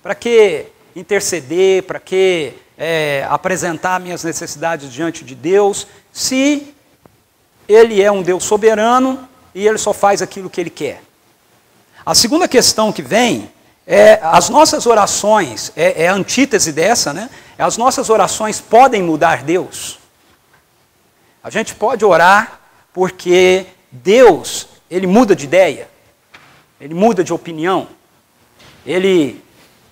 Para que interceder? Para que apresentar minhas necessidades diante de Deus, se Ele é um Deus soberano e Ele só faz aquilo que Ele quer? A segunda questão que vem é as nossas orações, é a antítese dessa, né? As nossas orações podem mudar Deus? A gente pode orar porque Deus, Ele muda de ideia, Ele muda de opinião, Ele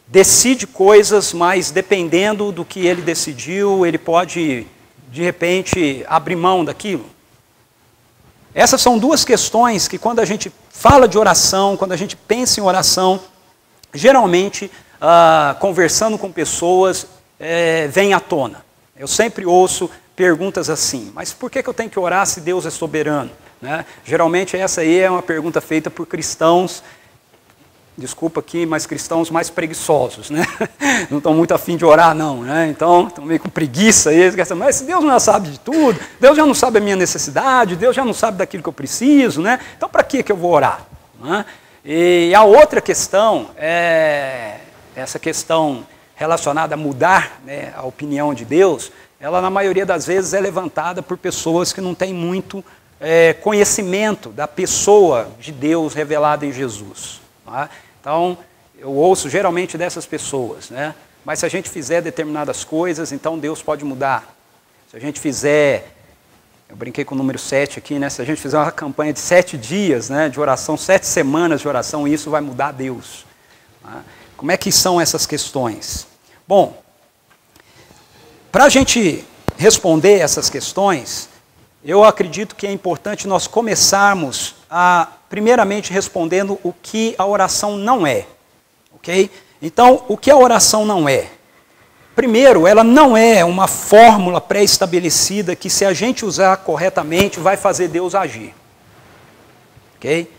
decide coisas, mas dependendo do que Ele decidiu, Ele pode, de repente, abrir mão daquilo. Essas são duas questões que, quando a gente fala de oração, quando a gente pensa em oração, geralmente, conversando com pessoas, vem à tona. Eu sempre ouço perguntas assim: mas por que eu tenho que orar se Deus é soberano? Né? Geralmente essa aí é uma pergunta feita por cristãos, desculpa aqui, mas cristãos mais preguiçosos, né? Não estão muito afim de orar não, né? Então estão meio com preguiça, eles querem saber, mas se Deus já sabe de tudo, Deus já não sabe a minha necessidade, Deus já não sabe daquilo que eu preciso, né? Então para que eu vou orar? Né? E a outra questão é essa questão relacionada a mudar, né, a opinião de Deus. Ela na maioria das vezes é levantada por pessoas que não têm muito conhecimento da pessoa de Deus revelada em Jesus. Tá? Então, eu ouço geralmente dessas pessoas, né? Mas se a gente fizer determinadas coisas, então Deus pode mudar. Se a gente fizer, eu brinquei com o número 7 aqui, né? Se a gente fizer uma campanha de 7 dias, né, de oração, 7 semanas de oração, isso vai mudar Deus. Tá? Como é que são essas questões? Bom, para a gente responder essas questões, eu acredito que é importante nós começarmos primeiramente respondendo o que a oração não é. Ok? Então, o que a oração não é? Primeiro, ela não é uma fórmula pré-estabelecida que, se a gente usar corretamente, vai fazer Deus agir. Ok?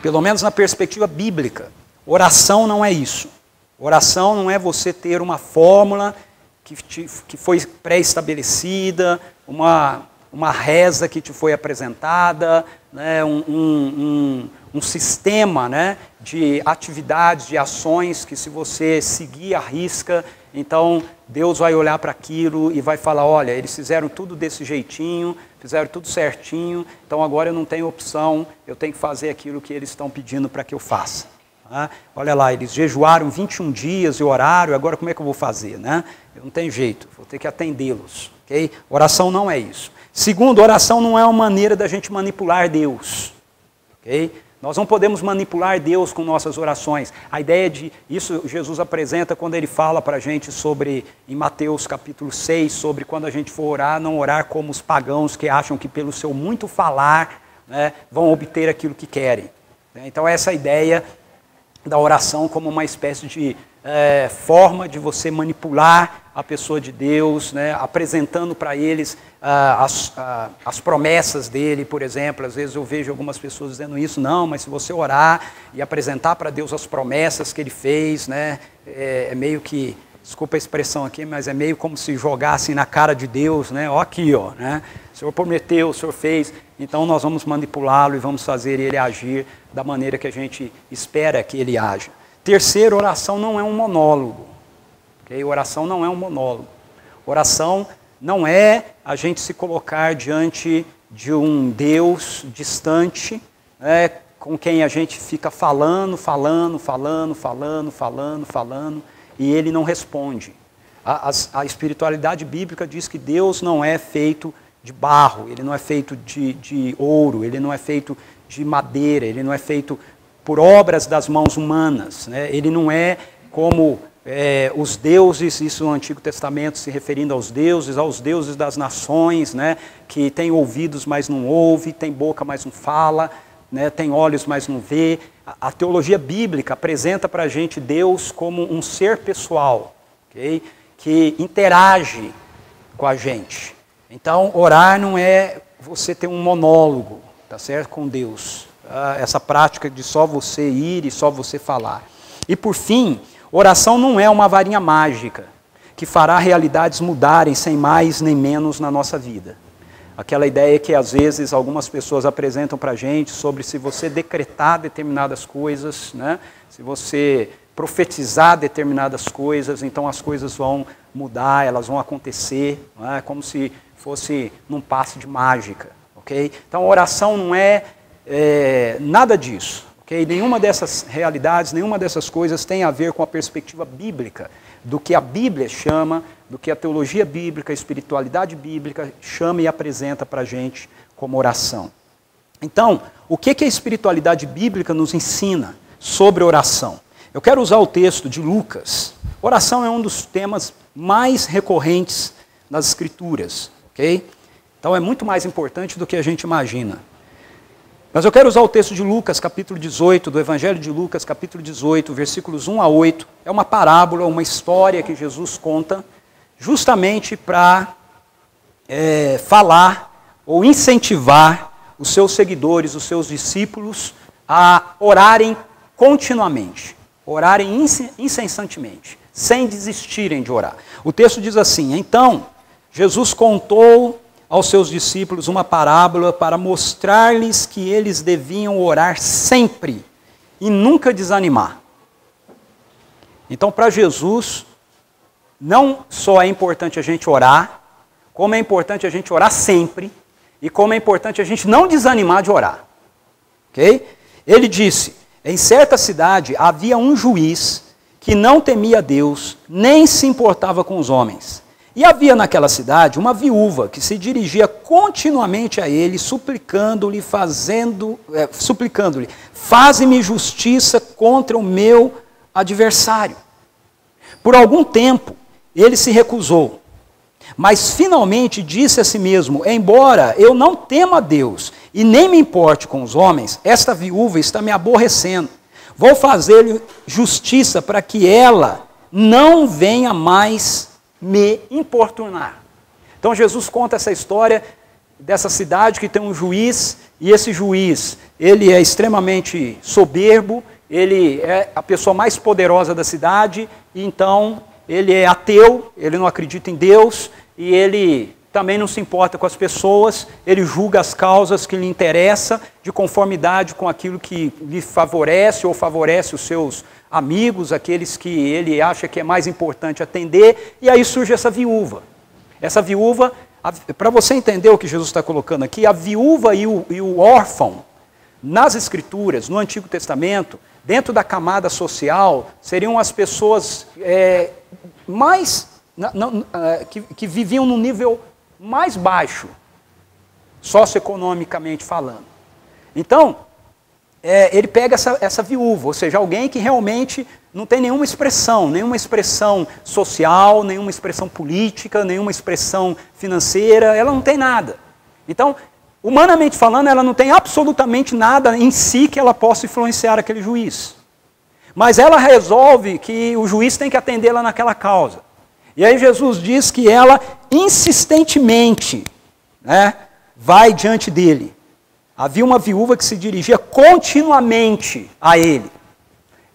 Pelo menos na perspectiva bíblica. Oração não é isso. Oração não é você ter uma fórmula que foi pré-estabelecida, uma reza que te foi apresentada, né, um sistema, né, de atividades, de ações que, se você seguir à risca, então Deus vai olhar para aquilo e vai falar: olha, eles fizeram tudo desse jeitinho, fizeram tudo certinho, então agora eu não tenho opção, eu tenho que fazer aquilo que eles estão pedindo para que eu faça. Tá? Olha lá, eles jejuaram 21 dias e oraram, agora como é que eu vou fazer? Né? Eu não tenho jeito, vou ter que atendê-los. Okay? Oração não é isso. Segundo, oração não é uma maneira da gente manipular Deus. Okay? Nós não podemos manipular Deus com nossas orações. A ideia de isso Jesus apresenta quando Ele fala para a gente sobre, em Mateus capítulo 6, sobre quando a gente for orar, não orar como os pagãos que acham que pelo seu muito falar, né, vão obter aquilo que querem. Então essa é a ideia da oração como uma espécie de forma de você manipular a pessoa de Deus, né, apresentando para eles as promessas dele, por exemplo. Às vezes eu vejo algumas pessoas dizendo isso: não, mas se você orar e apresentar para Deus as promessas que Ele fez, né, é meio que, desculpa a expressão aqui, mas é meio como se jogassem na cara de Deus, né, ó aqui, ó, né, o Senhor prometeu, o Senhor fez, então nós vamos manipulá-lo e vamos fazer Ele agir da maneira que a gente espera que Ele haja. Terceiro, oração não é um monólogo. Okay? Oração não é um monólogo. Oração não é a gente se colocar diante de um Deus distante, né, com quem a gente fica falando, e Ele não responde. A espiritualidade bíblica diz que Deus não é feito de barro, Ele não é feito de ouro, Ele não é feito de madeira, Ele não é feito por obras das mãos humanas, né? Ele não é como os deuses, isso no Antigo Testamento se referindo aos deuses das nações, né? Que tem ouvidos, mas não ouve, tem boca, mas não fala, né? Tem olhos, mas não vê. A teologia bíblica apresenta para a gente Deus como um ser pessoal, okay? Que interage com a gente. Então, orar não é você ter um monólogo, tá certo, com Deus. Essa prática de só você ir e só você falar. E por fim, oração não é uma varinha mágica que fará realidades mudarem sem mais nem menos na nossa vida. Aquela ideia que às vezes algumas pessoas apresentam para a gente sobre se você decretar determinadas coisas, né? Se você profetizar determinadas coisas, então as coisas vão mudar, elas vão acontecer, não é? Como se fosse num passe de mágica, ok? Então a oração não é nada disso, ok? Nenhuma dessas realidades, nenhuma dessas coisas tem a ver com a perspectiva bíblica, do que a Bíblia chama, do que a teologia bíblica, a espiritualidade bíblica chama e apresenta para a gente como oração. Então, o que a espiritualidade bíblica nos ensina sobre oração? Eu quero usar o texto de Lucas. Oração é um dos temas mais recorrentes nas Escrituras, ok? Então é muito mais importante do que a gente imagina. Mas eu quero usar o texto de Lucas, capítulo 18, do Evangelho de Lucas, capítulo 18, versículos 1 a 8. É uma parábola, uma história que Jesus conta, justamente para falar ou incentivar os seus seguidores, os seus discípulos, a orarem continuamente, orarem incessantemente, sem desistirem de orar. O texto diz assim: então, Jesus contou aos seus discípulos uma parábola para mostrar-lhes que eles deviam orar sempre e nunca desanimar. Então, para Jesus, não só é importante a gente orar, como é importante a gente orar sempre, e como é importante a gente não desanimar de orar. Ok? Ele disse: em certa cidade havia um juiz que não temia Deus, nem se importava com os homens. E havia naquela cidade uma viúva que se dirigia continuamente a ele, suplicando-lhe, faze-me justiça contra o meu adversário. Por algum tempo, ele se recusou, mas finalmente disse a si mesmo: embora eu não tema a Deus e nem me importe com os homens, esta viúva está me aborrecendo. Vou fazer-lhe justiça para que ela não venha mais me importunar. Então Jesus conta essa história dessa cidade que tem um juiz, e esse juiz, ele é extremamente soberbo, ele é a pessoa mais poderosa da cidade, e então ele é ateu, ele não acredita em Deus, e ele também não se importa com as pessoas, ele julga as causas que lhe interessam de conformidade com aquilo que lhe favorece ou favorece os seus amigos, aqueles que ele acha que é mais importante atender, e aí surge essa viúva. Essa viúva, para você entender o que Jesus está colocando aqui, a viúva e o órfão, nas Escrituras, no Antigo Testamento, dentro da camada social, seriam as pessoas que viviam num nível mais baixo, socioeconomicamente falando. Então, ele pega essa viúva, ou seja, alguém que realmente não tem nenhuma expressão social, nenhuma expressão política, nenhuma expressão financeira, ela não tem nada. Então, humanamente falando, ela não tem absolutamente nada em si que ela possa influenciar aquele juiz. Mas ela resolve que o juiz tem que atendê-la naquela causa. E aí Jesus diz que ela insistentemente, vai diante dele. Havia uma viúva que se dirigia continuamente a ele.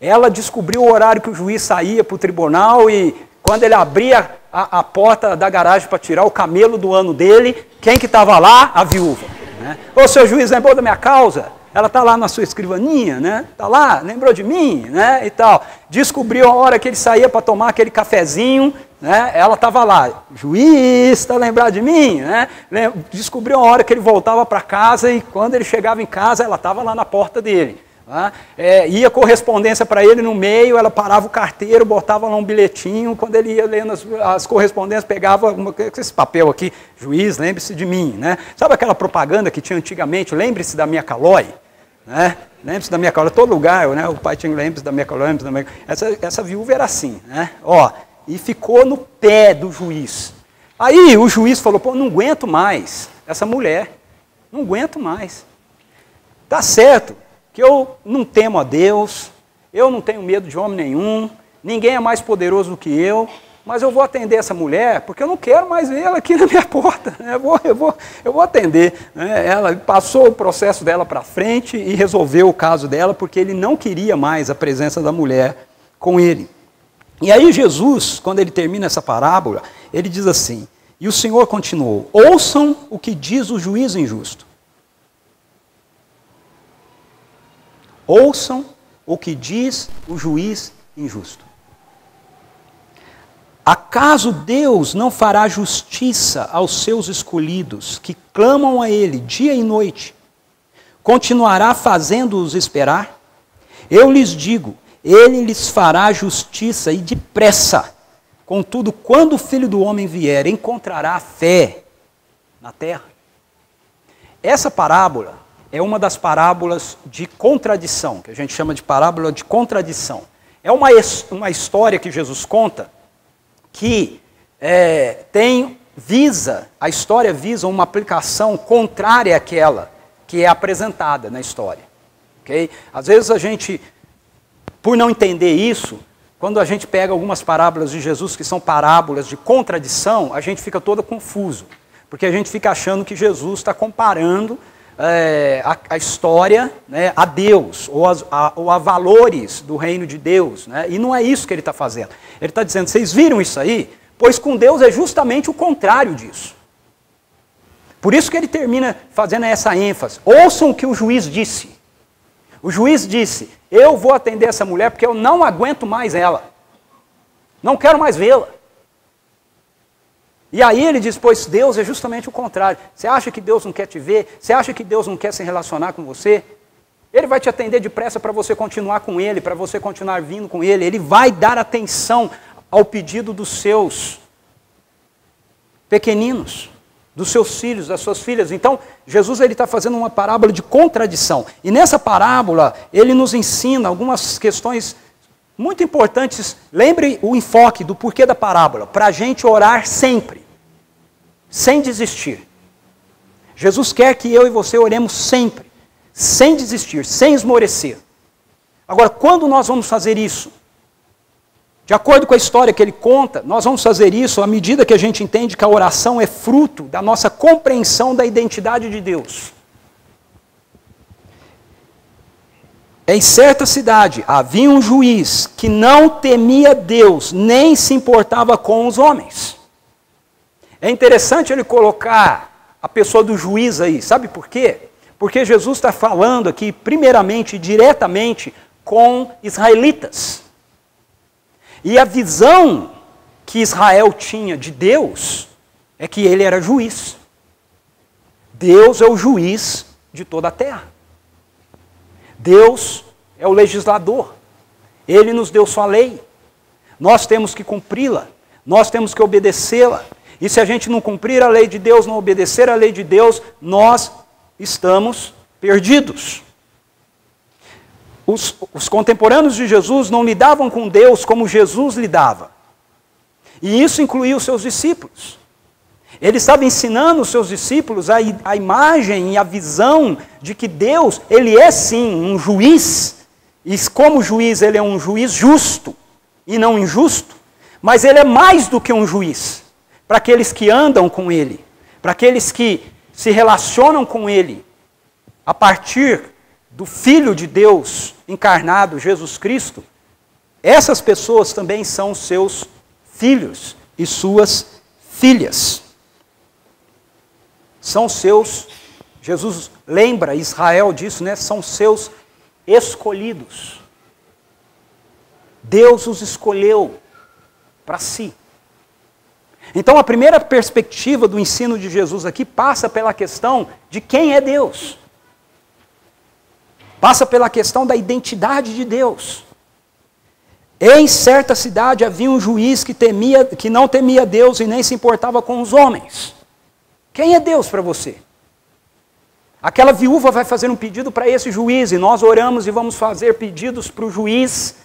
Ela descobriu o horário que o juiz saía para o tribunal, e quando ele abria a porta da garagem para tirar o camelo do ano dele, quem que estava lá? A viúva. Ô, seu juiz, lembrou da minha causa? Ela está lá na sua escrivaninha, né? Está lá, lembrou de mim, né? E tal. Descobriu a hora que ele saía para tomar aquele cafezinho, né? Ela estava lá. Juiz, está lembrado de mim, né? Descobriu a hora que ele voltava para casa, e quando ele chegava em casa, ela estava lá na porta dele. Ia correspondência para ele no meio, ela parava o carteiro, botava lá um bilhetinho, quando ele ia lendo as correspondências, pegava esse papel aqui: juiz, lembre-se de mim, né? Sabe aquela propaganda que tinha antigamente, lembre-se da minha Calói? Né? Lembre-se da minha Calói, todo lugar, né? O pai tinha lembre-se da minha Calói, lembre-se da minha Calói. Essa viúva era assim, né? E ficou no pé do juiz. Aí o juiz falou: pô, não aguento mais essa mulher, não aguento mais. Tá certo que eu não temo a Deus, eu não tenho medo de homem nenhum, ninguém é mais poderoso do que eu, mas eu vou atender essa mulher, porque eu não quero mais ver ela aqui na minha porta, né? Eu vou atender. Né? Ela passou o processo dela para frente e resolveu o caso dela, porque ele não queria mais a presença da mulher com ele. E aí Jesus, quando ele termina essa parábola, ele diz assim: e o Senhor continuou: ouçam o que diz o juiz injusto. Ouçam o que diz o juiz injusto. Acaso Deus não fará justiça aos seus escolhidos, que clamam a Ele dia e noite? Continuará fazendo-os esperar? Eu lhes digo, Ele lhes fará justiça e depressa. Contudo, quando o Filho do Homem vier, encontrará fé na terra? Essa parábola é uma das parábolas de contradição, que a gente chama de parábola de contradição. É uma história que Jesus conta que a história visa uma aplicação contrária àquela que é apresentada na história. Okay? Às vezes a gente, por não entender isso, quando a gente pega algumas parábolas de Jesus que são parábolas de contradição, a gente fica todo confuso, porque a gente fica achando que Jesus está comparando a história, né, a Deus, ou a valores do reino de Deus, né, e não é isso que ele está fazendo. Ele está dizendo, vocês viram isso aí? Pois com Deus é justamente o contrário disso. Por isso que ele termina fazendo essa ênfase. Ouçam o que o juiz disse. O juiz disse, eu vou atender essa mulher porque eu não aguento mais ela. Não quero mais vê-la. E aí ele diz, pois Deus é justamente o contrário. Você acha que Deus não quer te ver? Você acha que Deus não quer se relacionar com você? Ele vai te atender depressa para você continuar com Ele, para você continuar vindo com Ele. Ele vai dar atenção ao pedido dos seus pequeninos, dos seus filhos, das suas filhas. Então, Jesus está fazendo uma parábola de contradição. E nessa parábola, ele nos ensina algumas questões muito importantes. Lembre o enfoque do porquê da parábola, para a gente orar sempre, sem desistir. Jesus quer que eu e você oremos sempre, sem desistir, sem esmorecer. Agora, quando nós vamos fazer isso? De acordo com a história que ele conta, nós vamos fazer isso à medida que a gente entende que a oração é fruto da nossa compreensão da identidade de Deus. Em certa cidade havia um juiz que não temia Deus, nem se importava com os homens. É interessante ele colocar a pessoa do juiz aí, sabe por quê? Porque Jesus está falando aqui, primeiramente, diretamente com israelitas. E a visão que Israel tinha de Deus é que ele era juiz. Deus é o juiz de toda a terra. Deus é o legislador. Ele nos deu sua lei. Nós temos que cumpri-la. Nós temos que obedecê-la. E se a gente não cumprir a lei de Deus, não obedecer a lei de Deus, nós estamos perdidos. Os contemporâneos de Jesus não lidavam com Deus como Jesus lidava. E isso incluía os seus discípulos. Ele estava ensinando os seus discípulos a imagem e a visão de que Deus, ele é sim um juiz, e como juiz ele é um juiz justo e não injusto, mas ele é mais do que um juiz, para aqueles que andam com ele, para aqueles que se relacionam com ele, a partir do Filho de Deus encarnado, Jesus Cristo, essas pessoas também são seus filhos e suas filhas. São seus, Jesus lembra Israel disso, né? São seus escolhidos. Deus os escolheu para si. Então a primeira perspectiva do ensino de Jesus aqui passa pela questão de quem é Deus. Passa pela questão da identidade de Deus. Em certa cidade havia um juiz que não temia Deus e nem se importava com os homens. Quem é Deus para você? Aquela viúva vai fazer um pedido para esse juiz, e nós oramos e vamos fazer pedidos para o juiz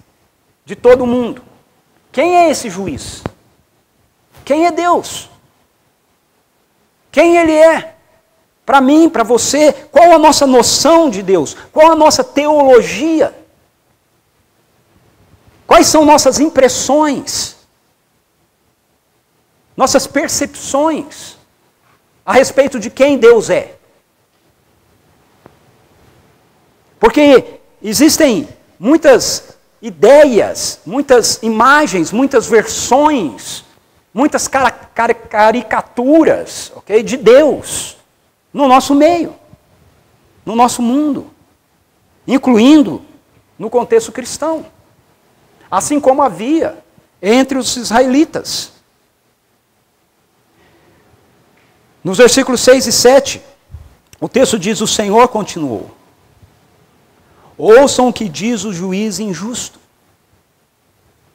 de todo mundo. Quem é esse juiz? Quem é Deus? Quem ele é? Para mim, para você, qual a nossa noção de Deus? Qual a nossa teologia? Quais são nossas impressões? Nossas percepções a respeito de quem Deus é? Porque existem muitas ideias, muitas imagens, muitas versões, muitas caricaturas, okay, de Deus no nosso meio, no nosso mundo, incluindo no contexto cristão. assim como havia entre os israelitas. Nos versículos 6 e 7, o texto diz: o Senhor continuou: ouçam o que diz o juiz injusto.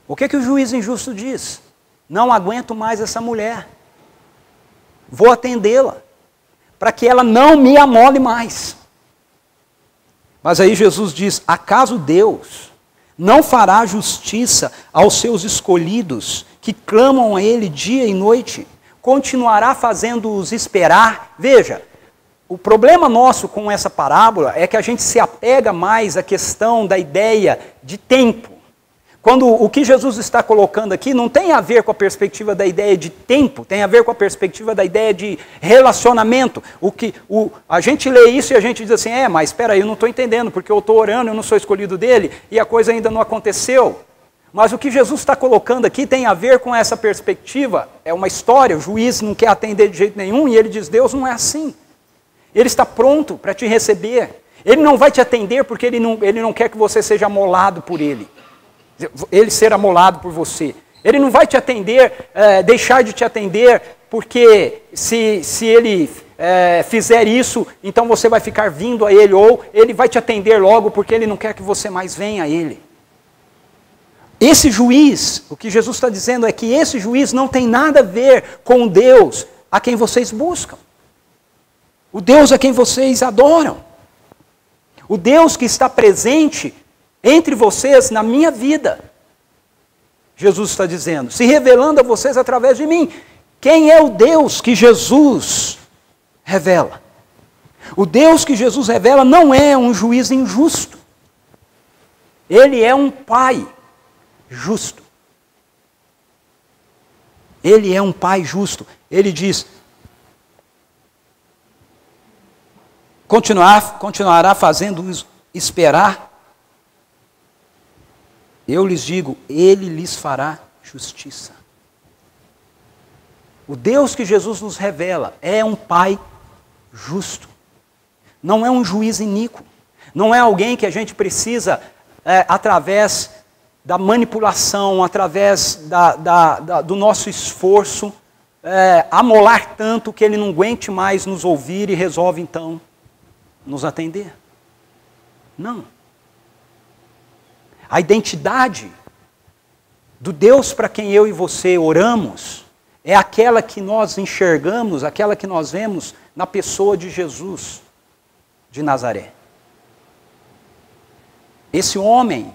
O que o juiz injusto diz? Não aguento mais essa mulher, vou atendê-la, para que ela não me amole mais. Mas aí Jesus diz: acaso Deus não fará justiça aos seus escolhidos, que clamam a Ele dia e noite? Continuará fazendo-os esperar? Veja, o problema nosso com essa parábola é que a gente se apega mais à questão da ideia de tempo. Quando o que Jesus está colocando aqui não tem a ver com a perspectiva da ideia de tempo, tem a ver com a perspectiva da ideia de relacionamento. A gente lê isso e a gente diz assim: mas espera aí, eu não estou entendendo, porque eu estou orando, eu não sou escolhido dele, e a coisa ainda não aconteceu. Mas o que Jesus está colocando aqui tem a ver com essa perspectiva, é uma história, o juiz não quer atender de jeito nenhum, e ele diz: Deus não é assim. Ele está pronto para te receber. Ele não vai te atender porque ele não quer que você seja amolado por ele. Ele ser amolado por você. Ele não vai te atender, deixar de te atender, porque se ele fizer isso, então você vai ficar vindo a ele, ou ele vai te atender logo porque ele não quer que você mais venha a ele. Esse juiz, o que Jesus está dizendo é que esse juiz não tem nada a ver com o Deus a quem vocês buscam. O Deus a quem vocês adoram. O Deus que está presente entre vocês na minha vida. Jesus está dizendo, se revelando a vocês através de mim. Quem é o Deus que Jesus revela? O Deus que Jesus revela não é um juiz injusto. Ele é um pai justo. Ele é um pai justo. Ele diz: continuará fazendo-os esperar. Eu lhes digo, ele lhes fará justiça. O Deus que Jesus nos revela é um pai justo. Não é um juiz iníquo. Não é alguém que a gente precisa, através da manipulação, através do nosso esforço, amolar tanto que ele não aguente mais nos ouvir e resolve então nos atender. Não. A identidade do Deus para quem eu e você oramos é aquela que nós enxergamos, aquela que nós vemos na pessoa de Jesus de Nazaré. Esse homem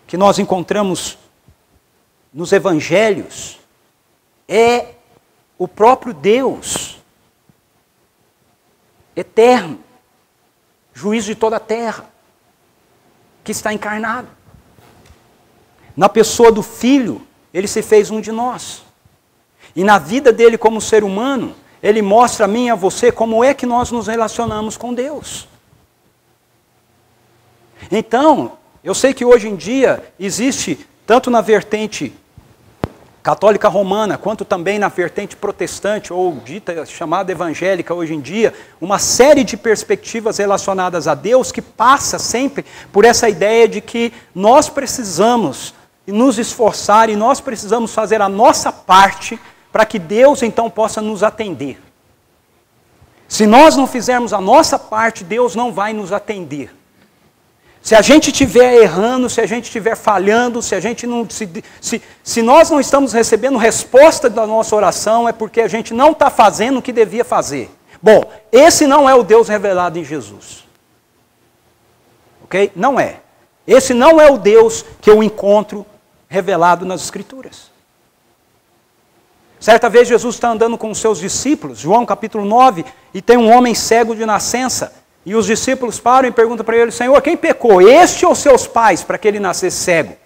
que nós encontramos nos evangelhos é o próprio Deus eterno, juiz de toda a terra, que está encarnado. Na pessoa do Filho, ele se fez um de nós. E na vida dele como ser humano, ele mostra a mim e a você como é que nós nos relacionamos com Deus. Então, eu sei que hoje em dia existe, tanto na vertente católica romana, quanto também na vertente protestante, ou dita, chamada evangélica hoje em dia, uma série de perspectivas relacionadas a Deus que passa sempre por essa ideia de que nós precisamos nos esforçar e nós precisamos fazer a nossa parte para que Deus então possa nos atender. Se nós não fizermos a nossa parte, Deus não vai nos atender. Se a gente estiver errando, se a gente estiver falhando, se nós não estamos recebendo resposta da nossa oração, é porque a gente não está fazendo o que devia fazer. Bom, esse não é o Deus revelado em Jesus. Ok? Não é. Esse não é o Deus que eu encontro revelado nas Escrituras. Certa vez Jesus está andando com os seus discípulos, João capítulo 9, e tem um homem cego de nascença. E os discípulos param e perguntam para ele: Senhor, quem pecou, este ou seus pais, para que ele nascesse cego?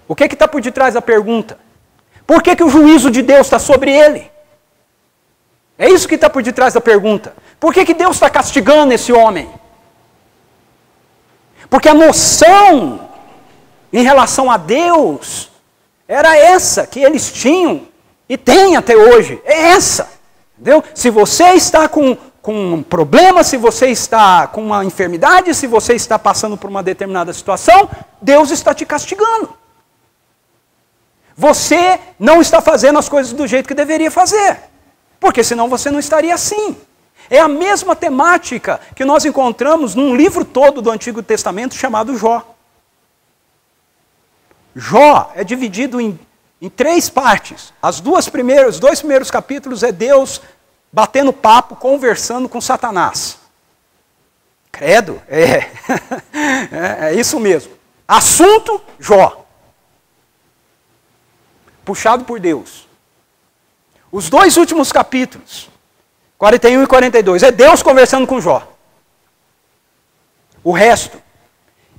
O que está por detrás da pergunta? Por que o juízo de Deus está sobre ele? É isso que está por detrás da pergunta. Por que Deus está castigando esse homem? Porque a noção em relação a Deus era essa que eles tinham e têm até hoje. É essa. Entendeu? Se você está com com um problema, se você está com uma enfermidade, se você está passando por uma determinada situação, Deus está te castigando. Você não está fazendo as coisas do jeito que deveria fazer, porque senão você não estaria assim. É a mesma temática que nós encontramos num livro todo do Antigo Testamento chamado Jó. Jó é dividido em 3 partes. Os 2 primeiros capítulos é Deus batendo papo, conversando com Satanás. Credo? É isso mesmo. Assunto, Jó. Puxado por Deus. Os 2 últimos capítulos, 41 e 42, é Deus conversando com Jó. O resto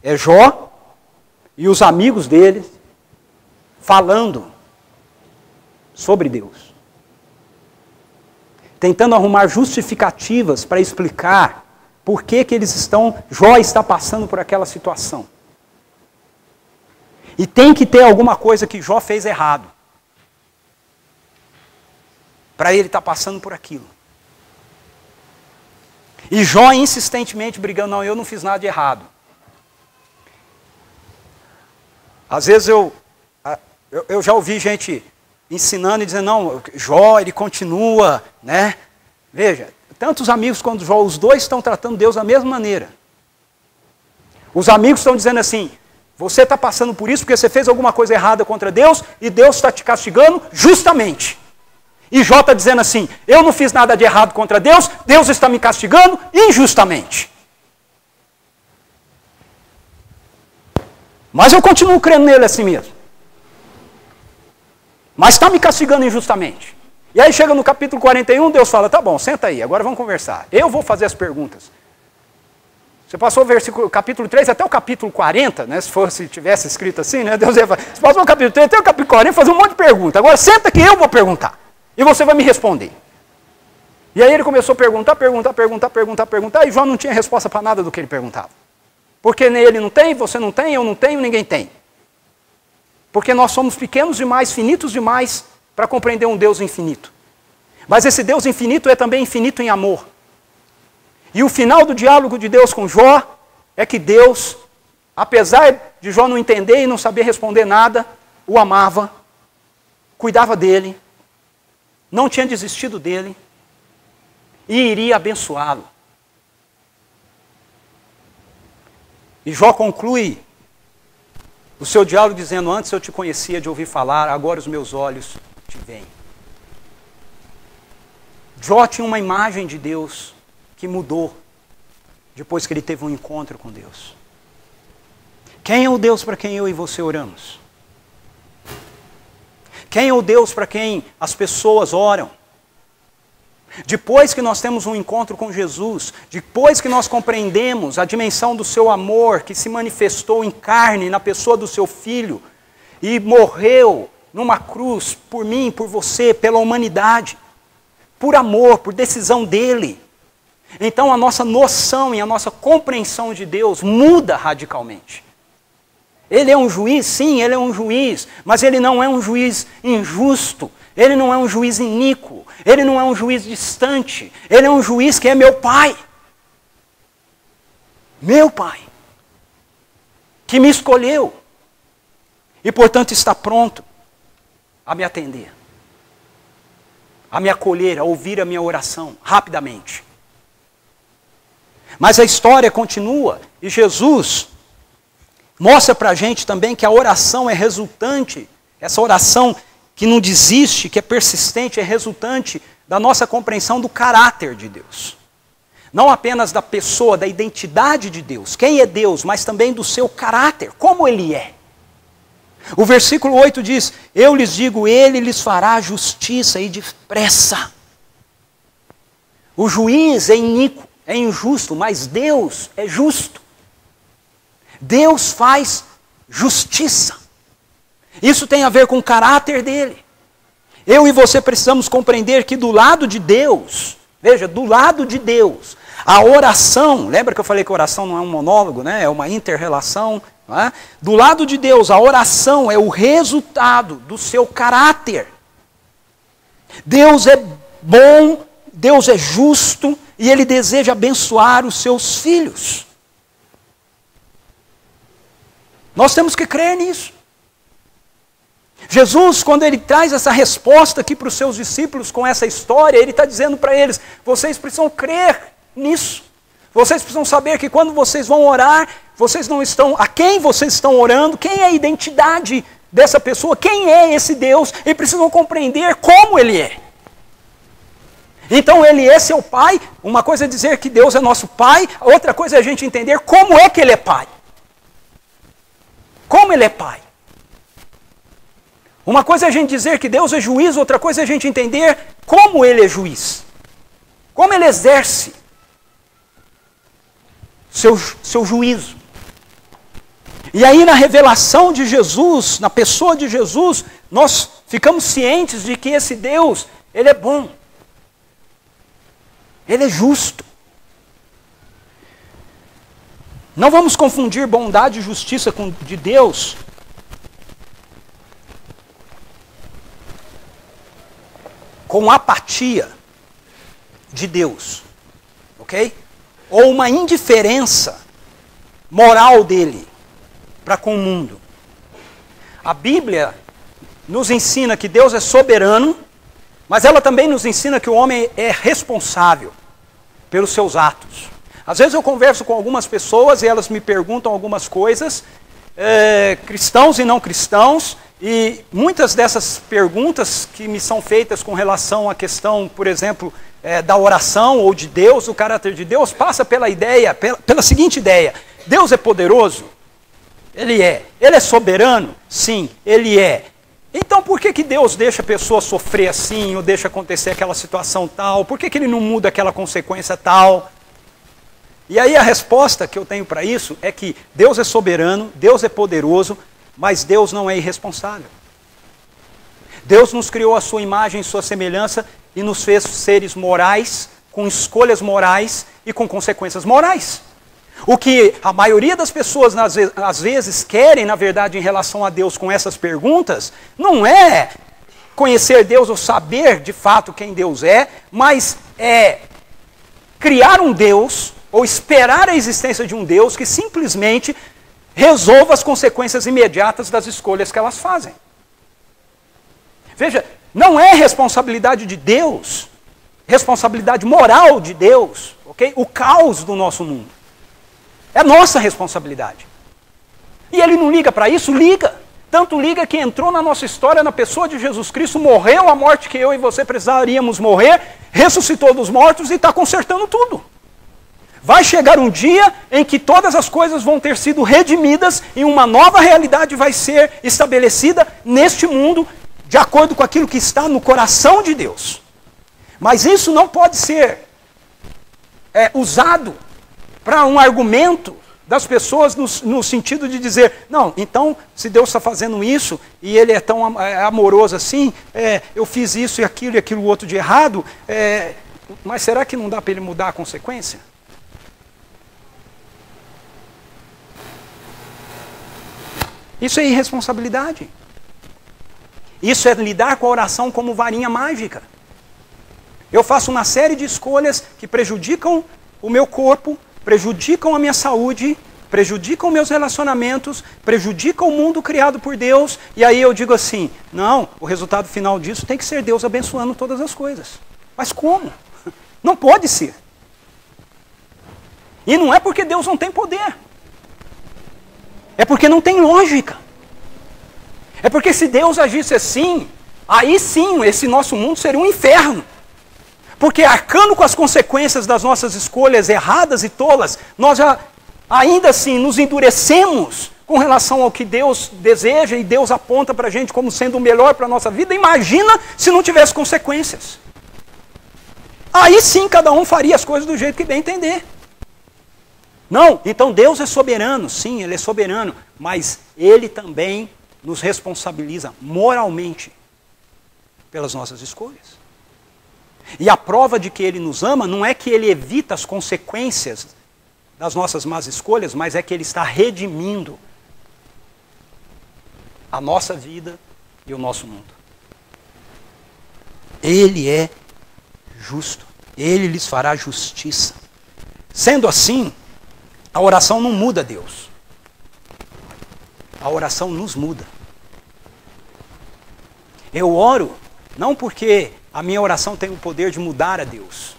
é Jó e os amigos dele falando sobre Deus. Tentando arrumar justificativas para explicar por que Jó está passando por aquela situação. E tem que ter alguma coisa que Jó fez errado, para ele estar passando por aquilo. E Jó insistentemente brigando, não, eu não fiz nada de errado. Às vezes eu já ouvi gente ensinando e dizendo, não, Jó, ele continua, né? Veja, tanto os amigos quanto Jó, os 2 estão tratando Deus da mesma maneira. Os amigos estão dizendo assim, você está passando por isso porque você fez alguma coisa errada contra Deus e Deus está te castigando justamente. E Jó está dizendo assim, eu não fiz nada de errado contra Deus, Deus está me castigando injustamente. Mas eu continuo crendo nele assim mesmo. Mas está me castigando injustamente. E aí chega no capítulo 41, Deus fala, tá bom, senta aí, agora vamos conversar. Eu vou fazer as perguntas. Você passou o capítulo 3 até o capítulo 40, né? Se tivesse escrito assim, né? Deus ia falar, você passou o capítulo 3 até o capítulo 40, fazer um monte de perguntas. Agora senta que eu vou perguntar. E você vai me responder. E aí ele começou a perguntar, e Jó não tinha resposta para nada do que ele perguntava. Porque ele não tem, você não tem, eu não tenho, ninguém tem. Porque nós somos pequenos demais, finitos demais, para compreender um Deus infinito. Mas esse Deus infinito é também infinito em amor. E o final do diálogo de Deus com Jó é que Deus, apesar de Jó não entender e não saber responder nada, o amava, cuidava dele, não tinha desistido dele e iria abençoá-lo. E Jó conclui o seu diálogo dizendo, antes eu te conhecia de ouvir falar, agora os meus olhos te veem. Jó tinha uma imagem de Deus que mudou depois que ele teve um encontro com Deus. Quem é o Deus para quem eu e você oramos? Quem é o Deus para quem as pessoas oram? Depois que nós temos um encontro com Jesus, depois que nós compreendemos a dimensão do seu amor que se manifestou em carne na pessoa do seu Filho e morreu numa cruz por mim, por você, pela humanidade, por amor, por decisão dele. Então a nossa noção e a nossa compreensão de Deus muda radicalmente. Ele é um juiz? Sim, ele é um juiz, mas ele não é um juiz injusto, ele não é um juiz iníquo, ele não é um juiz distante, ele é um juiz que é meu pai. Meu pai, que me escolheu e, portanto, está pronto a me atender, a me acolher, a ouvir a minha oração rapidamente. Mas a história continua e Jesus mostra para a gente também que a oração é resultante, essa oração que não desiste, que é persistente, é resultante da nossa compreensão do caráter de Deus. Não apenas da pessoa, da identidade de Deus, quem é Deus, mas também do seu caráter, como Ele é. O versículo 8 diz, eu lhes digo, Ele lhes fará justiça e depressa. O juiz é iníquo, é injusto, mas Deus é justo. Deus faz justiça. Isso tem a ver com o caráter dele. Eu e você precisamos compreender que do lado de Deus, veja, do lado de Deus, a oração, lembra que eu falei que a oração não é um monólogo, né? É uma inter-relação. Não é? Do lado de Deus, a oração é o resultado do seu caráter. Deus é bom, Deus é justo E Ele deseja abençoar os seus filhos. Nós temos que crer nisso. Jesus, quando Ele traz essa resposta aqui para os seus discípulos com essa história, Ele está dizendo para eles, vocês precisam crer nisso. Vocês precisam saber que quando vocês vão orar, vocês não estão, a quem vocês estão orando, quem é a identidade dessa pessoa, quem é esse Deus, e precisam compreender como Ele é. Então Ele é seu Pai, uma coisa é dizer que Deus é nosso Pai, outra coisa é a gente entender como é que Ele é Pai. Como Ele é Pai. Uma coisa é a gente dizer que Deus é juiz, outra coisa é a gente entender como Ele é juiz. Como Ele exerce seu juízo. E aí na revelação de Jesus, na pessoa de Jesus, nós ficamos cientes de que esse Deus, Ele é bom. Ele é justo. Não vamos confundir bondade e justiça de Deus com apatia de Deus. Ok? Ou uma indiferença moral dele para com o mundo. A Bíblia nos ensina que Deus é soberano, mas ela também nos ensina que o homem é responsável pelos seus atos. Às vezes eu converso com algumas pessoas e elas me perguntam algumas coisas, cristãos e não cristãos, e muitas dessas perguntas que me são feitas com relação à questão, por exemplo, da oração ou de Deus, o caráter de Deus, passa pela ideia, pela seguinte ideia: Deus é poderoso? Ele é. Ele é soberano? Sim, Ele é. Então por que Deus deixa a pessoa sofrer assim, ou deixa acontecer aquela situação tal? Por que Ele não muda aquela consequência tal? E aí a resposta que eu tenho para isso é que Deus é soberano, Deus é poderoso, mas Deus não é irresponsável. Deus nos criou à sua imagem e sua semelhança e nos fez seres morais, com escolhas morais e com consequências morais. O que a maioria das pessoas às vezes querem, na verdade, em relação a Deus com essas perguntas, não é conhecer Deus ou saber de fato quem Deus é, mas é criar um Deus ou esperar a existência de um Deus que simplesmente resolva as consequências imediatas das escolhas que elas fazem. Veja, não é responsabilidade de Deus, responsabilidade moral de Deus, ok? O caos do nosso mundo. É nossa responsabilidade. E Ele não liga para isso? Liga. Tanto liga que entrou na nossa história na pessoa de Jesus Cristo, morreu a morte que eu e você precisaríamos morrer, ressuscitou dos mortos e está consertando tudo. Vai chegar um dia em que todas as coisas vão ter sido redimidas e uma nova realidade vai ser estabelecida neste mundo, de acordo com aquilo que está no coração de Deus. Mas isso não pode ser usado para um argumento das pessoas no sentido de dizer, não, então, se Deus está fazendo isso, e Ele é tão amoroso assim, eu fiz isso e aquilo outro de errado, mas será que não dá para Ele mudar a consequência? Isso é irresponsabilidade. Isso é lidar com a oração como varinha mágica. Eu faço uma série de escolhas que prejudicam o meu corpo, prejudicam a minha saúde, prejudicam meus relacionamentos, prejudicam o mundo criado por Deus, e aí eu digo assim, não, o resultado final disso tem que ser Deus abençoando todas as coisas. Mas como? Não pode ser. E não é porque Deus não tem poder. É porque não tem lógica. É porque se Deus agisse assim, aí sim, esse nosso mundo seria um inferno. Porque arcando com as consequências das nossas escolhas erradas e tolas, nós já, ainda assim, nos endurecemos com relação ao que Deus deseja e Deus aponta para a gente como sendo o melhor para a nossa vida. Imagina se não tivesse consequências. Aí sim, cada um faria as coisas do jeito que bem entender. Não, então Deus é soberano, sim, Ele é soberano, mas Ele também nos responsabiliza moralmente pelas nossas escolhas. E a prova de que Ele nos ama não é que Ele evita as consequências das nossas más escolhas, mas é que Ele está redimindo a nossa vida e o nosso mundo. Ele é justo. Ele lhes fará justiça. Sendo assim, a oração não muda Deus. A oração nos muda. Eu oro não porque a minha oração tem o poder de mudar a Deus.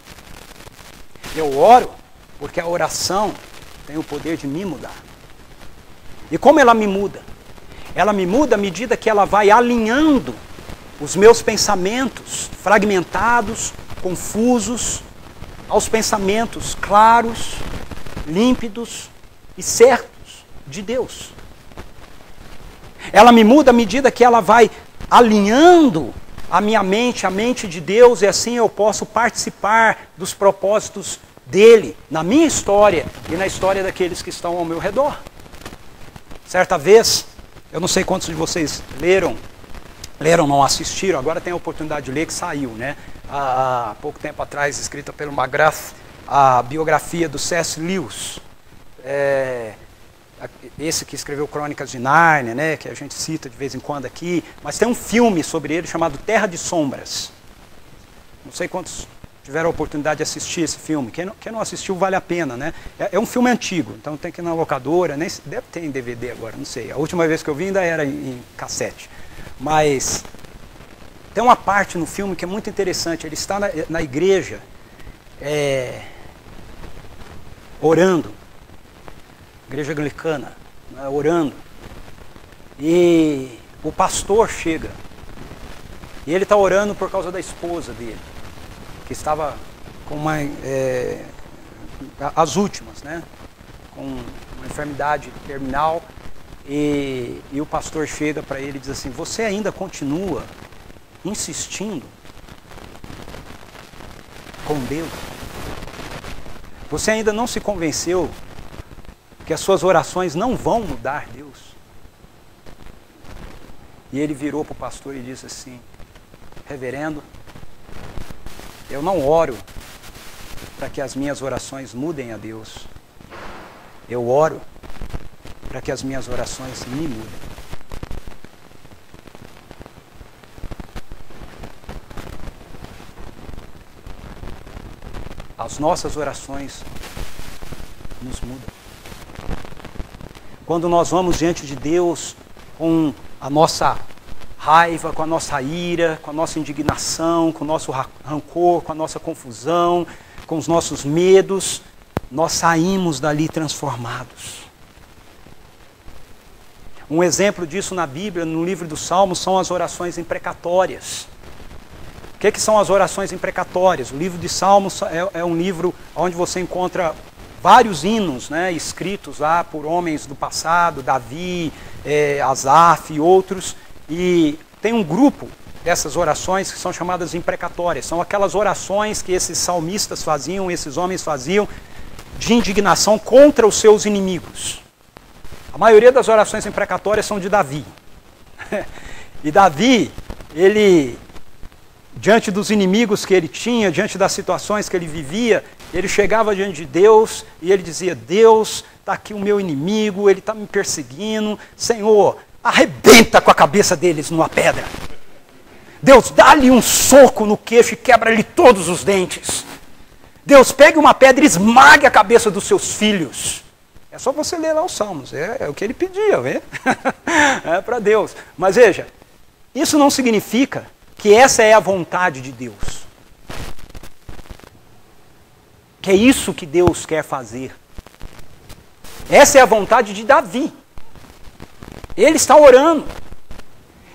Eu oro porque a oração tem o poder de me mudar. E como ela me muda? Ela me muda à medida que ela vai alinhando os meus pensamentos fragmentados, confusos, aos pensamentos claros, límpidos e certos de Deus. Ela me muda à medida que ela vai alinhando a minha mente, a mente de Deus, e assim eu posso participar dos propósitos dele, na minha história e na história daqueles que estão ao meu redor. Certa vez, eu não sei quantos de vocês leram, não assistiram, agora tem a oportunidade de ler, que saiu, né? Há pouco tempo atrás, escrita pelo McGrath, a biografia do C.S. Lewis. Esse que escreveu Crônicas de Nárnia, né, que a gente cita de vez em quando aqui, mas tem um filme sobre ele chamado Terra de Sombras. Não sei quantos tiveram a oportunidade de assistir esse filme. Quem não assistiu vale a pena, né? É um filme antigo, então tem que ir na locadora, nem deve ter em DVD agora, não sei. A última vez que eu vi ainda era em cassete. Mas tem uma parte no filme que é muito interessante. Ele está na igreja orando, igreja anglicana, né, orando, e o pastor chega, e ele está orando por causa da esposa dele, que estava com as últimas, né, com uma enfermidade terminal, e o pastor chega para ele e diz assim: você ainda continua insistindo com Deus? Você ainda não se convenceu que as suas orações não vão mudar Deus? E ele virou para o pastor e disse assim: reverendo, eu não oro para que as minhas orações mudem a Deus. Eu oro para que as minhas orações me mudem. As nossas orações nos mudam. Quando nós vamos diante de Deus com a nossa raiva, com a nossa ira, com a nossa indignação, com o nosso rancor, com a nossa confusão, com os nossos medos, nós saímos dali transformados. Um exemplo disso na Bíblia, no livro dos Salmos, são as orações imprecatórias. O que são as orações imprecatórias? O livro de Salmos é um livro onde você encontra vários hinos, né, escritos lá por homens do passado, Davi, Asaf e outros, e tem um grupo dessas orações que são chamadas imprecatórias. São aquelas orações que esses salmistas faziam, esses homens faziam, de indignação contra os seus inimigos. A maioria das orações imprecatórias são de Davi. E Davi, ele, diante dos inimigos que ele tinha, diante das situações que ele vivia, ele chegava diante de Deus e ele dizia: Deus, está aqui o meu inimigo, ele está me perseguindo, Senhor, arrebenta com a cabeça deles numa pedra. Deus, dá-lhe um soco no queixo e quebra-lhe todos os dentes. Deus, pegue uma pedra e esmague a cabeça dos seus filhos. É só você ler lá os Salmos, é o que ele pedia, vê? É para Deus. Mas veja, isso não significa que essa é a vontade de Deus. Que é isso que Deus quer fazer. Essa é a vontade de Davi. Ele está orando.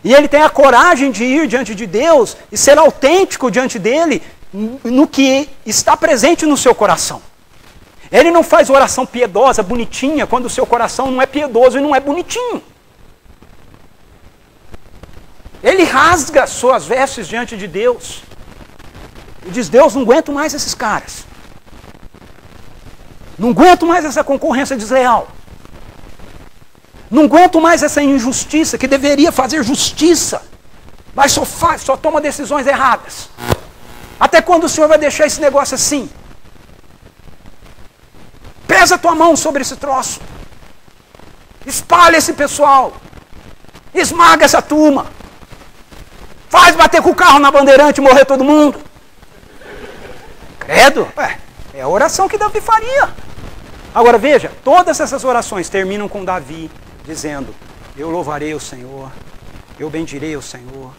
E ele tem a coragem de ir diante de Deus e ser autêntico diante dele no que está presente no seu coração. Ele não faz oração piedosa, bonitinha, quando o seu coração não é piedoso e não é bonitinho. Ele rasga suas vestes diante de Deus. E diz: Deus, não aguento mais esses caras. Não aguento mais essa concorrência desleal. Não aguento mais essa injustiça, que deveria fazer justiça, mas só toma decisões erradas. Até quando o Senhor vai deixar esse negócio assim? Pesa a tua mão sobre esse troço. Espalha esse pessoal. Esmaga essa turma. Faz bater com o carro na Bandeirante e morrer todo mundo. Credo? É a oração que Davi faria. Agora veja, todas essas orações terminam com Davi dizendo: eu louvarei o Senhor, eu bendirei o Senhor,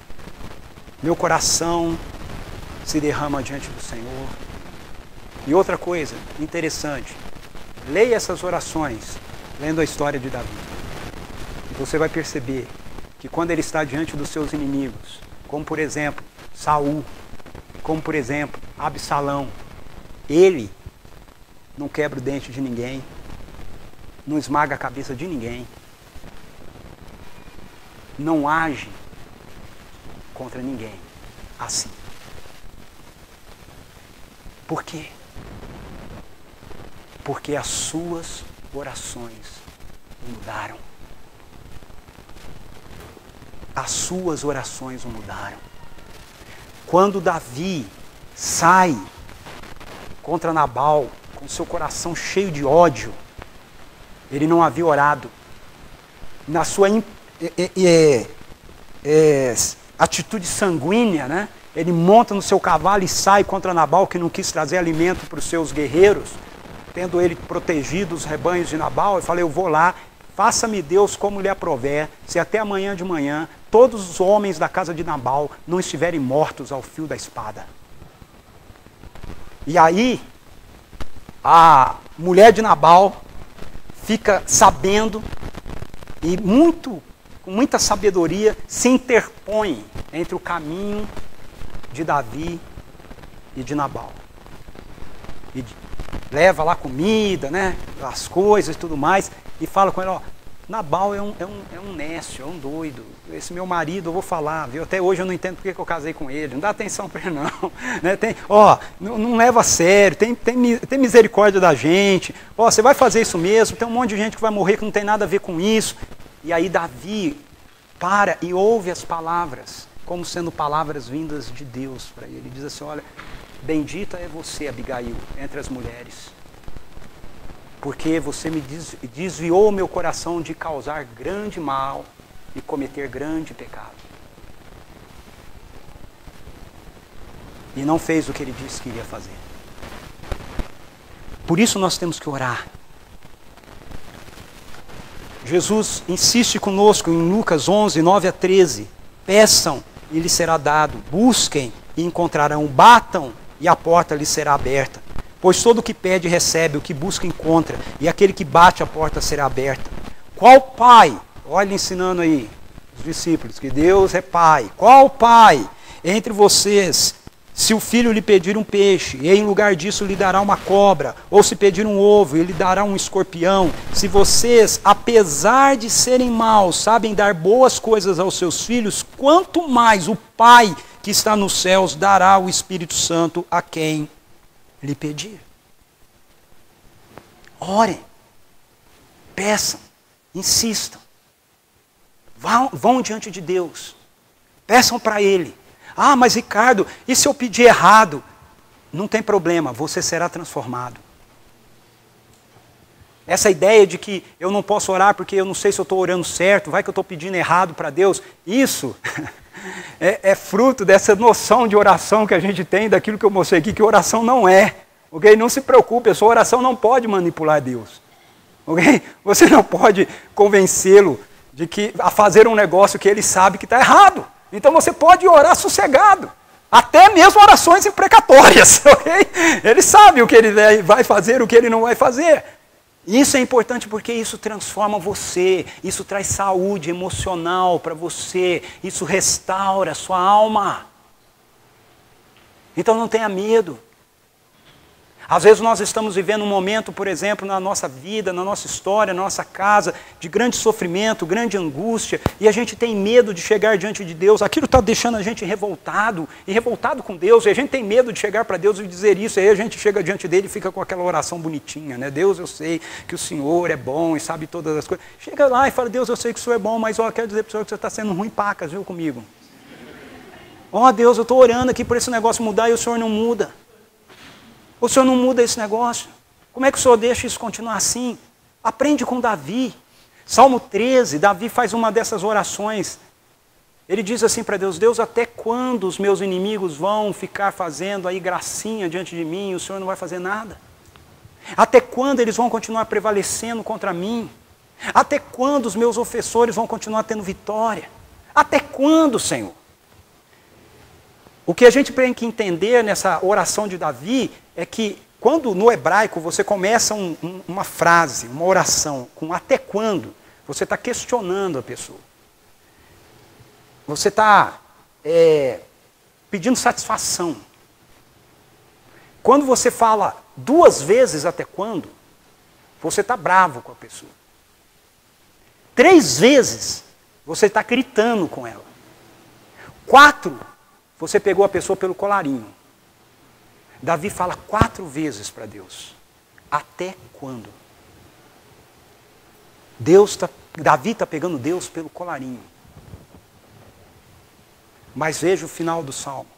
meu coração se derrama diante do Senhor. E outra coisa interessante, leia essas orações, lendo a história de Davi. E você vai perceber que quando ele está diante dos seus inimigos, como por exemplo, Saul, como por exemplo, Absalão, ele não quebra o dente de ninguém, não esmaga a cabeça de ninguém, não age contra ninguém assim. Por quê? Porque as suas orações o mudaram. As suas orações o mudaram. Quando Davi sai contra Nabal, com seu coração cheio de ódio, ele não havia orado. Na sua atitude sanguínea, né? Ele monta no seu cavalo e sai contra Nabal, que não quis trazer alimento para os seus guerreiros, tendo ele protegido os rebanhos de Nabal. Eu falei: eu vou lá, faça-me Deus como lhe aprover, se até amanhã de manhã todos os homens da casa de Nabal não estiverem mortos ao fio da espada. E aí, a mulher de Nabal fica sabendo e com muita sabedoria se interpõe entre o caminho de Davi e de Nabal. E leva lá comida, né, as coisas e tudo mais, e fala com ele: ó, Nabal é um nécio, é um doido. Esse meu marido, eu vou falar, viu? Até hoje eu não entendo porque que eu casei com ele. Não dá atenção para ele, não. Né? Não leva a sério, tem misericórdia da gente. Ó, você vai fazer isso mesmo, tem um monte de gente que vai morrer que não tem nada a ver com isso. E aí Davi para e ouve as palavras, como sendo palavras vindas de Deus para ele. Ele diz assim: olha, bendita é você, Abigail, entre as mulheres, porque você me desviou o meu coração de causar grande mal e cometer grande pecado. E não fez o que ele disse que iria fazer. Por isso nós temos que orar. Jesus insiste conosco em Lucas 11, 9 a 13. Peçam e lhes será dado. Busquem e encontrarão. Batam e a porta lhes será aberta. Pois todo o que pede recebe, o que busca encontra, e aquele que bate a porta será aberta. Qual pai, olha ensinando aí os discípulos, que Deus é pai. Qual pai entre vocês, se o filho lhe pedir um peixe, e em lugar disso lhe dará uma cobra, ou se pedir um ovo, ele lhe dará um escorpião? Se vocês, apesar de serem maus, sabem dar boas coisas aos seus filhos, quanto mais o Pai que está nos céus dará o Espírito Santo a quem lhe pedir. Orem, peçam, insistam, vão diante de Deus, peçam para Ele. Ah, mas Ricardo, e se eu pedir errado? Não tem problema, você será transformado. Essa ideia de que eu não posso orar porque eu não sei se eu estou orando certo, vai que eu estou pedindo errado para Deus, isso é fruto dessa noção de oração que a gente tem, daquilo que eu mostrei aqui, que oração não é. Okay? Não se preocupe, a sua oração não pode manipular Deus. Okay? Você não pode convencê-lo a fazer um negócio que ele sabe que está errado. Então você pode orar sossegado, até mesmo orações imprecatórias, ok? Ele sabe o que ele vai fazer, o que ele não vai fazer. Isso é importante porque isso transforma você, isso traz saúde emocional para você, isso restaura a sua alma. Então não tenha medo. Às vezes nós estamos vivendo um momento, por exemplo, na nossa vida, na nossa história, na nossa casa, de grande sofrimento, grande angústia, e a gente tem medo de chegar diante de Deus. Aquilo está deixando a gente revoltado com Deus, e a gente tem medo de chegar para Deus e dizer isso, e aí a gente chega diante dele e fica com aquela oração bonitinha, né? Deus, eu sei que o Senhor é bom e sabe todas as coisas. Chega lá e fala: Deus, eu sei que o Senhor é bom, mas eu quero dizer para o Senhor que você está sendo ruim pacas, viu, comigo. Ó Deus, eu estou orando aqui por esse negócio mudar e o Senhor não muda. O Senhor não muda esse negócio? Como é que o Senhor deixa isso continuar assim? Aprende com Davi. Salmo 13, Davi faz uma dessas orações. Ele diz assim para Deus: Deus, até quando os meus inimigos vão ficar fazendo aí gracinha diante de mim e o Senhor não vai fazer nada? Até quando eles vão continuar prevalecendo contra mim? Até quando os meus ofensores vão continuar tendo vitória? Até quando, Senhor? O que a gente tem que entender nessa oração de Davi é que quando no hebraico você começa uma frase, uma oração com até quando, você está questionando a pessoa. Você está pedindo satisfação. Quando você fala 2 vezes até quando, você está bravo com a pessoa. 3 vezes, você está gritando com ela. 4, você pegou a pessoa pelo colarinho. Davi fala 4 vezes para Deus. Até quando? Davi está pegando Deus pelo colarinho. Mas veja o final do Salmo.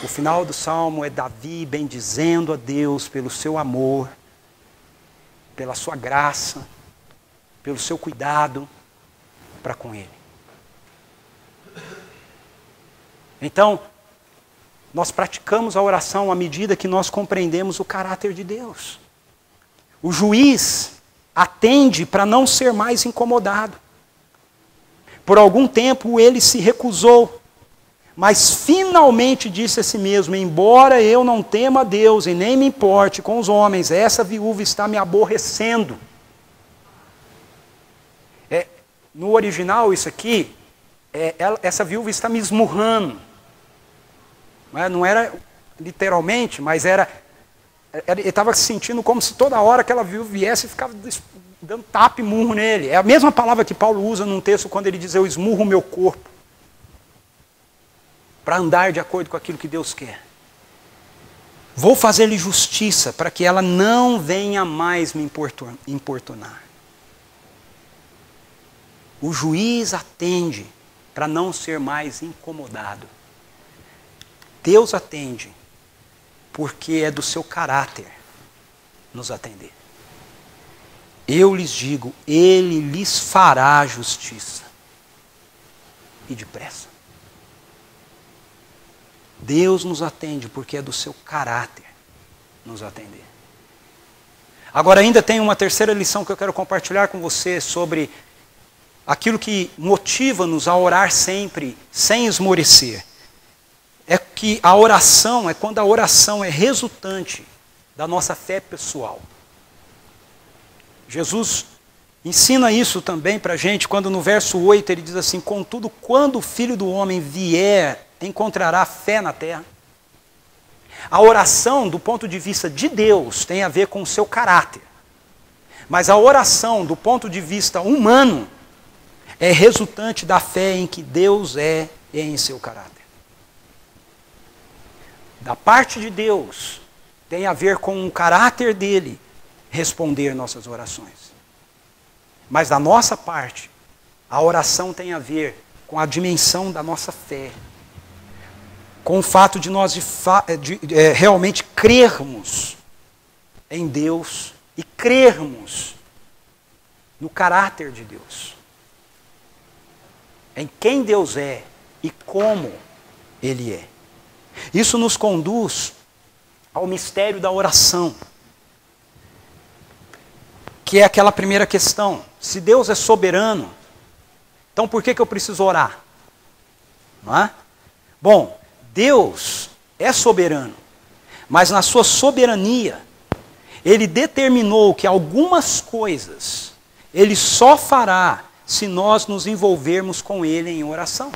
O final do Salmo é Davi bendizendo a Deus pelo seu amor, pela sua graça, pelo seu cuidado para com ele. Então, nós praticamos a oração à medida que nós compreendemos o caráter de Deus. O juiz atende para não ser mais incomodado. Por algum tempo ele se recusou, mas finalmente disse a si mesmo: embora eu não tema a Deus e nem me importe com os homens, essa viúva está me aborrecendo. No original isso aqui, essa viúva está me esmurrando. Não era literalmente, mas ele estava se sentindo como se toda hora aquela viúva viesse e ficava dando tapa e murro nele. É a mesma palavra que Paulo usa num texto quando ele diz: eu esmurro o meu corpo para andar de acordo com aquilo que Deus quer. Vou fazer-lhe justiça para que ela não venha mais me importunar. O juiz atende para não ser mais incomodado. Deus atende porque é do seu caráter nos atender. Eu lhes digo, ele lhes fará justiça. E depressa. Deus nos atende porque é do seu caráter nos atender. Agora ainda tem uma terceira lição que eu quero compartilhar com você sobre aquilo que motiva-nos a orar sempre, sem esmorecer. É que a oração, quando a oração é resultante da nossa fé pessoal. Jesus ensina isso também para a gente, quando no verso 8 ele diz assim: contudo, quando o Filho do Homem vier, encontrará fé na terra. A oração, do ponto de vista de Deus, tem a ver com o seu caráter. Mas a oração, do ponto de vista humano, é resultante da fé em que Deus é em seu caráter. Da parte de Deus, tem a ver com o caráter dele responder nossas orações. Mas da nossa parte, a oração tem a ver com a dimensão da nossa fé. Com o fato de nós realmente crermos em Deus e crermos no caráter de Deus. Em quem Deus é e como Ele é. Isso nos conduz ao mistério da oração, que é aquela primeira questão. Se Deus é soberano, então por que eu preciso orar? Não é? Bom, Deus é soberano, mas na sua soberania, Ele determinou que algumas coisas Ele só fará se nós nos envolvermos com Ele em oração.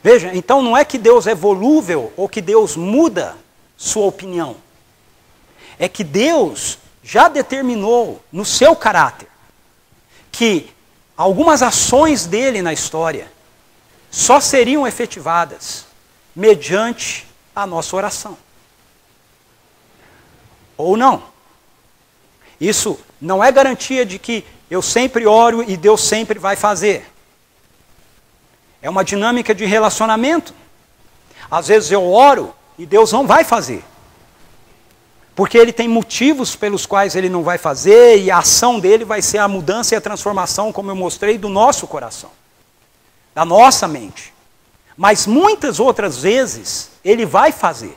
Veja, então não é que Deus é volúvel ou que Deus muda sua opinião. É que Deus já determinou no seu caráter que algumas ações dele na história só seriam efetivadas mediante a nossa oração. Ou não. Isso não é garantia de que eu sempre oro e Deus sempre vai fazer. É uma dinâmica de relacionamento. Às vezes eu oro e Deus não vai fazer. Porque Ele tem motivos pelos quais Ele não vai fazer, e a ação dele vai ser a mudança e a transformação, como eu mostrei, do nosso coração. da nossa mente. Mas muitas outras vezes, Ele vai fazer.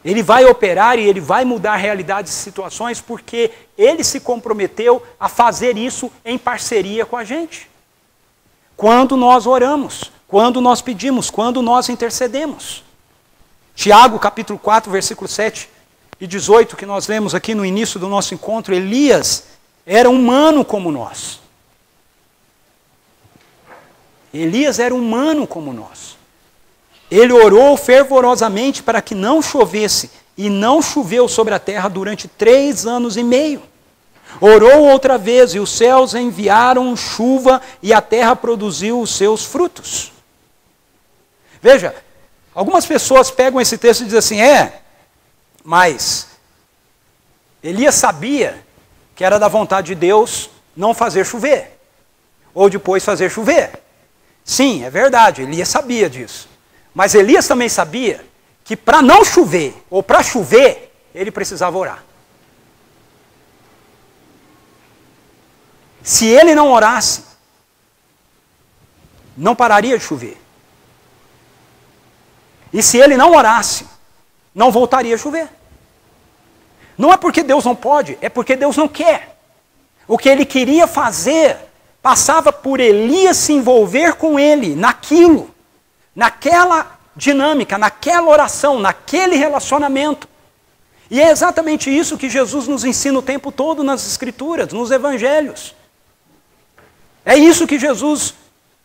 Ele vai operar e Ele vai mudar realidades e situações porque Ele se comprometeu a fazer isso em parceria com a gente. Quando nós oramos, quando nós pedimos, quando nós intercedemos. Tiago, capítulo 4, versículo 7 e 18, que nós lemos aqui no início do nosso encontro, Elias era humano como nós. Elias era humano como nós. Ele orou fervorosamente para que não chovesse, e não choveu sobre a terra durante 3 anos e meio. Orou outra vez, e os céus enviaram chuva, e a terra produziu os seus frutos. Veja, algumas pessoas pegam esse texto e dizem assim, mas Elias sabia que era da vontade de Deus não fazer chover, ou depois fazer chover. Sim, é verdade, Elias sabia disso. Mas Elias também sabia que para não chover, ou para chover, ele precisava orar. Se ele não orasse, não pararia de chover. E se ele não orasse, não voltaria a chover. Não é porque Deus não pode, é porque Deus não quer. O que ele queria fazer passava por Elias se envolver com ele, naquilo, naquela dinâmica, naquela oração, naquele relacionamento. E é exatamente isso que Jesus nos ensina o tempo todo nas Escrituras, nos Evangelhos. É isso que Jesus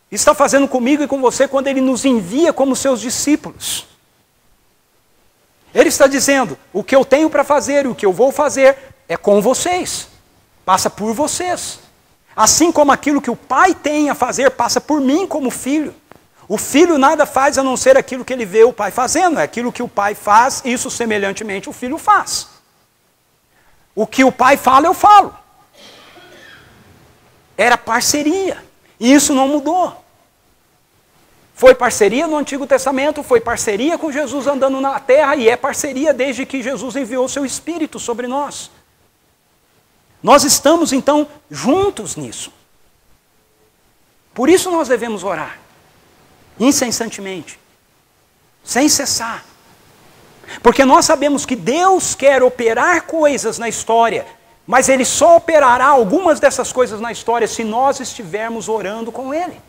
está fazendo comigo e com você quando Ele nos envia como seus discípulos. Ele está dizendo, o que eu tenho para fazer e o que eu vou fazer é com vocês, passa por vocês. Assim como aquilo que o Pai tem a fazer passa por mim como filho. O filho nada faz a não ser aquilo que ele vê o Pai fazendo, é aquilo que o Pai faz, isso semelhantemente o filho faz. O que o Pai fala, eu falo. Era parceria, e isso não mudou. Foi parceria no Antigo Testamento, foi parceria com Jesus andando na terra, e é parceria desde que Jesus enviou o seu Espírito sobre nós. Nós estamos, então, juntos nisso. Por isso nós devemos orar, incessantemente, sem cessar. Porque nós sabemos que Deus quer operar coisas na história, mas Ele só operará algumas dessas coisas na história se nós estivermos orando com Ele.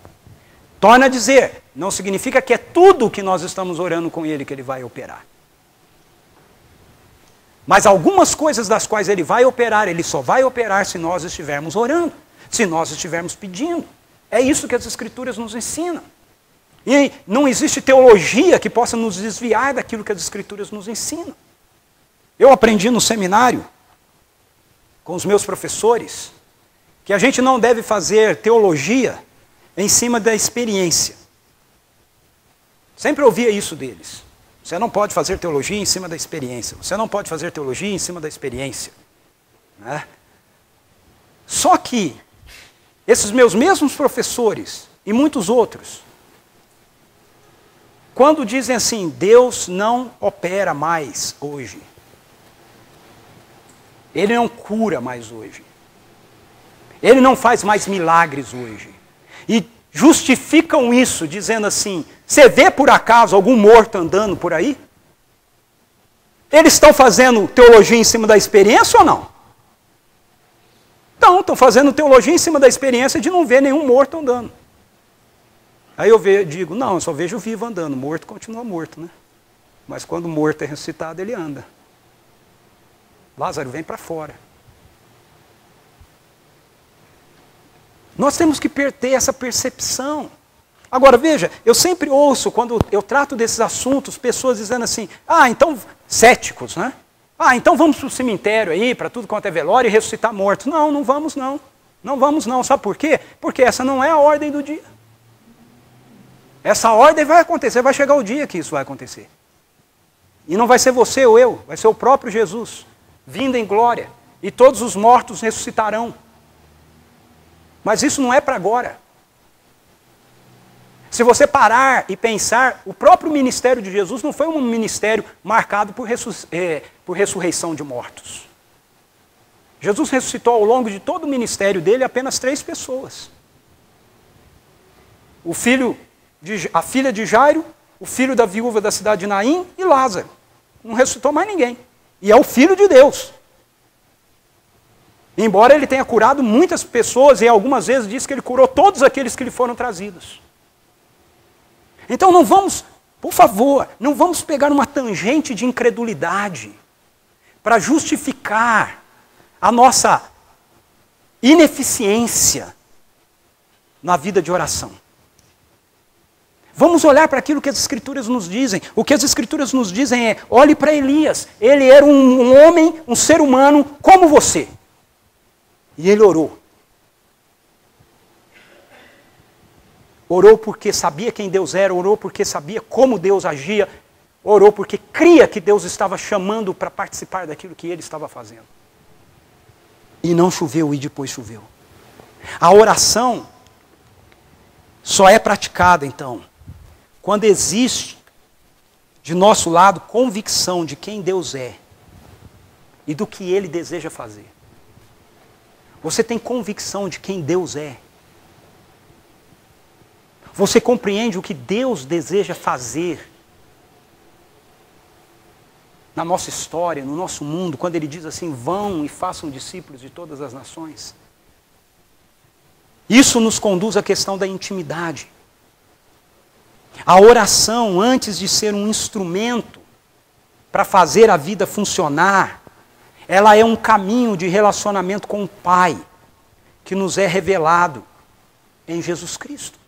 Torna a dizer, não significa que é tudo que nós estamos orando com Ele que Ele vai operar. Mas algumas coisas das quais Ele vai operar, Ele só vai operar se nós estivermos orando, se nós estivermos pedindo. É isso que as Escrituras nos ensinam. E não existe teologia que possa nos desviar daquilo que as Escrituras nos ensinam. Eu aprendi no seminário, com os meus professores, que a gente não deve fazer teologia em cima da experiência. Sempre ouvia isso deles. Você não pode fazer teologia em cima da experiência. Você não pode fazer teologia em cima da experiência. Né? Só que esses meus mesmos professores e muitos outros, quando dizem assim, Deus não opera mais hoje, Ele não cura mais hoje, Ele não faz mais milagres hoje, e justificam isso dizendo assim, você vê por acaso algum morto andando por aí? Eles estão fazendo teologia em cima da experiência ou não? Então, estão fazendo teologia em cima da experiência de não ver nenhum morto andando. Aí eu digo, não, eu só vejo o vivo andando, morto continua morto, né? Mas quando o morto é ressuscitado, ele anda. Lázaro, vem para fora. Nós temos que ter essa percepção. Agora, veja, eu sempre ouço, quando eu trato desses assuntos, pessoas dizendo assim, então, céticos, né? Então vamos para o cemitério aí, para tudo quanto é velório e ressuscitar mortos. Não, não vamos não. Não vamos não. Sabe por quê? Porque essa não é a ordem do dia. Essa ordem vai acontecer, vai chegar o dia que isso vai acontecer. E não vai ser você ou eu, vai ser o próprio Jesus, vindo em glória. E todos os mortos ressuscitarão. Mas isso não é para agora. Se você parar e pensar, o próprio ministério de Jesus não foi um ministério marcado por ressurreição de mortos. Jesus ressuscitou ao longo de todo o ministério dele apenas 3 pessoas. a filha de Jairo, o filho da viúva da cidade de Naim e Lázaro. Não ressuscitou mais ninguém. E é o Filho de Deus. Embora ele tenha curado muitas pessoas, e algumas vezes diz que ele curou todos aqueles que lhe foram trazidos. Então não vamos, por favor, não vamos pegar uma tangente de incredulidade para justificar a nossa ineficiência na vida de oração. Vamos olhar para aquilo que as Escrituras nos dizem. O que as Escrituras nos dizem é, olhe para Elias. Ele era um homem, um ser humano como você. E ele orou. Orou porque sabia quem Deus era, orou porque sabia como Deus agia, orou porque cria que Deus estava chamando para participar daquilo que ele estava fazendo. E não choveu, e depois choveu. A oração só é praticada, então, quando existe de nosso lado convicção de quem Deus é e do que Ele deseja fazer. Você tem convicção de quem Deus é. Você compreende o que Deus deseja fazer na nossa história, no nosso mundo, quando Ele diz assim, vão e façam discípulos de todas as nações. Isso nos conduz à questão da intimidade. A oração, antes de ser um instrumento para fazer a vida funcionar, ela é um caminho de relacionamento com o Pai, que nos é revelado em Jesus Cristo.